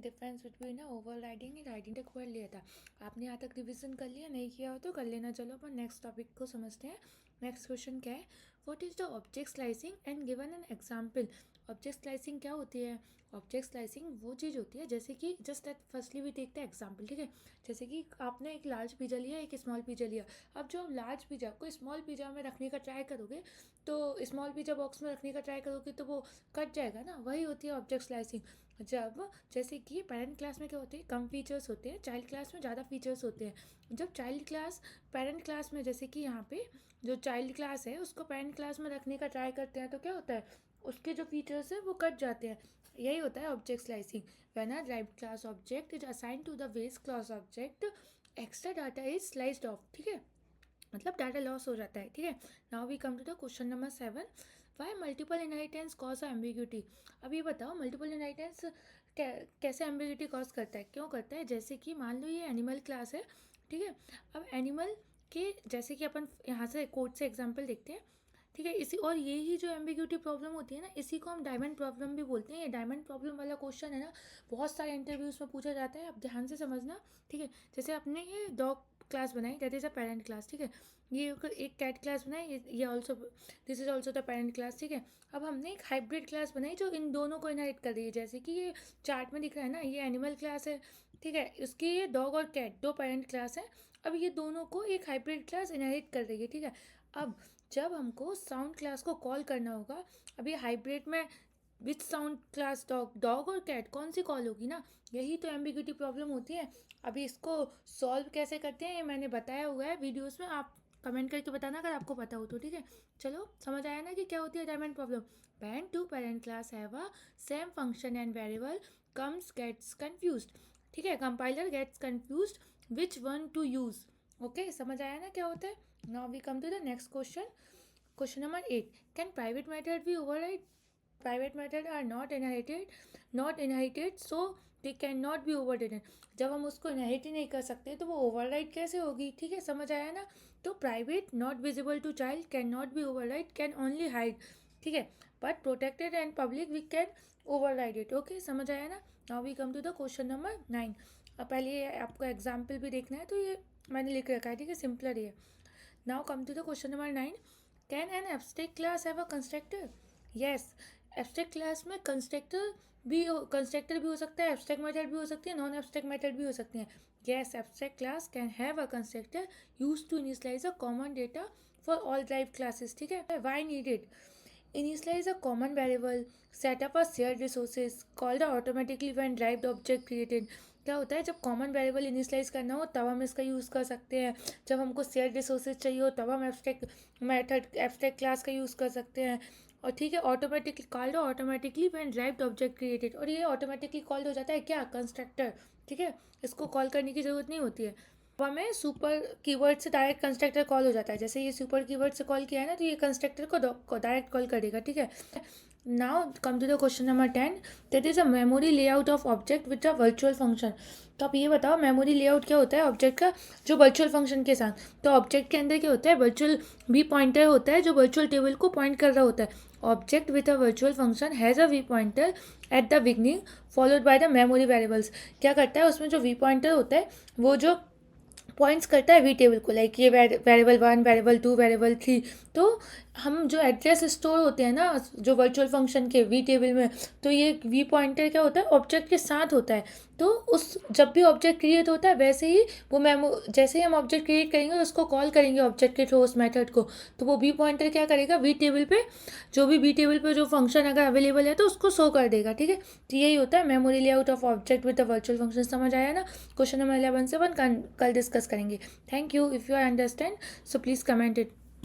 Difference between over riding and riding तक पढ़ लिया था। आपने यहाँ तक रिविजन कर लिया, नहीं किया हो तो कर लेना। चलो अपन नेक्स्ट टॉपिक को समझते हैं। नेक्स्ट क्वेश्चन क्या है, what is the object slicing and given an example. Object slicing क्या होती है? ऑब्जेक्ट स्लाइसिंग वो चीज़ होती है जैसे कि जस्ट दैट फर्स्टली भी देखते हैं एग्जाम्पल, ठीक है। जैसे कि आपने एक लार्ज पिज़्ज़ा लिया, एक स्मॉल पिज़्ज़ा लिया। अब जो आप लार्ज पिज़्ज़ा को स्मॉल पिज़्ज़ा में रखने का ट्राई करोगे, तो स्मॉल पिज़्ज़ा बॉक्स में रखने का ट्राई करोगे तो वो कट जाएगा ना, वही होती है ऑब्जेक्ट स्लाइसिंग। जब जैसे कि पेरेंट क्लास में क्या होते हैं, कम फीचर्स होते हैं, चाइल्ड क्लास में ज़्यादा फीचर्स होते हैं। जब चाइल्ड क्लास पेरेंट क्लास में, जैसे कि यहाँ पे जो चाइल्ड क्लास है उसको पेरेंट क्लास में रखने का ट्राई करते हैं तो क्या होता है, उसके जो फीचर्स है वो कट जाते हैं। यही होता है object slicing. When a derived class object is assign to the base class object, extra data is sliced off, ठीक है, मतलब डाटा लॉस हो जाता है, ठीक है। Now we come to the question number 7, why multiple inheritance cause ambiguity. अब ये बताओ मल्टीपल इनहेरिटेंस कैसे एम्बिग्यूटी कॉज करता है, क्यों करता है। जैसे कि मान लो ये एनिमल क्लास है, ठीक है। अब एनिमल के जैसे कि अपन यहाँ से कोड से एग्जांपल देखते हैं, ठीक है। इसी और यही जो एम्बिग्यूटी प्रॉब्लम होती है ना, इसी को हम डायमंड प्रॉब्लम भी बोलते हैं। ये डायमंड प्रॉब्लम वाला क्वेश्चन है ना, बहुत सारे इंटरव्यूज में पूछा जाता है, आप ध्यान से समझना, ठीक है। जैसे अपने ये डॉग क्लास बनाई, that is a parent class, ठीक है। ये एक कैट क्लास बनाई, ये also this is also the parent class, ठीक है। अब हमने एक हाइब्रिड क्लास बनाई जो इन दोनों को इनहेरिट कर रही है, जैसे कि ये चार्ट में दिख रहा है ना, ये एनिमल क्लास है, ठीक है। इसकी ये डॉग और कैट दो पेरेंट क्लास है। अब ये दोनों को एक हाइब्रिड क्लास इनहेरिट कर रही है, ठीक है। अब जब हमको साउंड क्लास को कॉल करना होगा, अभी हाइब्रिड में विच साउंड क्लास, डॉग डॉग और कैट कौन सी कॉल होगी ना, यही तो एम्बिग्यूटी प्रॉब्लम होती है। अभी इसको सॉल्व कैसे करते हैं ये मैंने बताया हुआ है वीडियोस में, आप कमेंट करके बताना अगर आपको पता हो तो, ठीक है। चलो समझ आया ना कि क्या होती है diamond problem. Parent two parent class have a same function and variable comes gets confused, ठीक है। Compiler gets confused which one to use. Okay, समझ आया ना क्या होता है। Now we come to the next question. Question number 8. Can private method be override? Private method are not inherited, so they cannot be overridden. जब हम उसको inherit ही नहीं कर सकते तो वो ओवरराइड कैसे होगी, ठीक है, समझ आया ना। तो private not visible to child can not be override, can only hide, ठीक है। But protected and public we can override it. Okay, समझ आया ना। Now we come to the question number 9। अब पहले आपको एग्जाम्पल भी देखना है तो ये मैंने लिख रखा है, ठीक है, सिंपलर ही है। Now come to the question number 9। Can an abstract class have a constructor? Yes, abstract class में कंस्ट्रक्टर भी हो सकता है, एब्स्ट्रैक्ट मेथड भी हो सकती है, नॉन एब्स्ट्रैक्ट मेथड भी हो सकती है। Yes, abstract class can have a constructor use to initialize a common data for all drive classes, ठीक है। Why needed? Initialize a common variable, set up a shared resources, called automatically when derived object created। क्या होता है, जब common variable initialise करना हो तब हम इसका यूज़ कर सकते हैं, जब हमको शेयर्ड रिसोर्सेज चाहिए हो तब हम एब्स्ट्रैक्ट क्लास का यूज़ कर सकते हैं। और ठीक है, automatically called automatically when derived object created, और ये ऑटोमेटिकली कॉल्ड हो जाता है क्या, कंस्ट्रक्टर, ठीक है। इसको कॉल करने की ज़रूरत नहीं होती है। अब हमें सुपर कीवर्ड से डायरेक्ट कंस्ट्रक्टर कॉल हो जाता है, जैसे ये सुपर कीवर्ड से कॉल किया है ना, तो ये कंस्ट्रक्टर को डायरेक्ट कॉल करेगा, ठीक है। Now come to the question number 10, that is a memory layout of object with a virtual function. तो आप ये बताओ मेमोरी लेआउट क्या होता है ऑब्जेक्ट का जो वर्चुअल फंक्शन के साथ। तो ऑब्जेक्ट के अंदर क्या होता है, वर्चुअल वी पॉइंटर होता है जो वर्चुअल टेबल को पॉइंट कर रहा होता है। Object with a virtual function has a V pointer at the beginning followed by the memory variables. क्या करता है, उसमें जो वी पॉइंटर होता है वो जो पॉइंट्स करता है वी टेबल को, लाइक ये वेरिएबल 1, वेरिएबल 2, वेरिएबल 3। तो हम जो एड्रेस स्टोर होते हैं ना जो वर्चुअल फंक्शन के वी टेबल में, तो ये वी पॉइंटर क्या होता है, ऑब्जेक्ट के साथ होता है। तो उस जब भी ऑब्जेक्ट क्रिएट होता है वैसे ही वो जैसे ही हम ऑब्जेक्ट क्रिएट करेंगे उसको कॉल करेंगे ऑब्जेक्ट के थ्रू उस मेथड को, तो वो वी पॉइंटर क्या करेगा, वी टेबल पे जो भी वी टेबल पे जो फंक्शन अगर अवेलेबल है तो उसको शो कर देगा, ठीक है। तो यही होता है memory layout of object with the virtual function. समझ आया ना। क्वेश्चन नंबर 11 से 1 कल डिस्कस करेंगे। Thank you. If you understand so please comment it.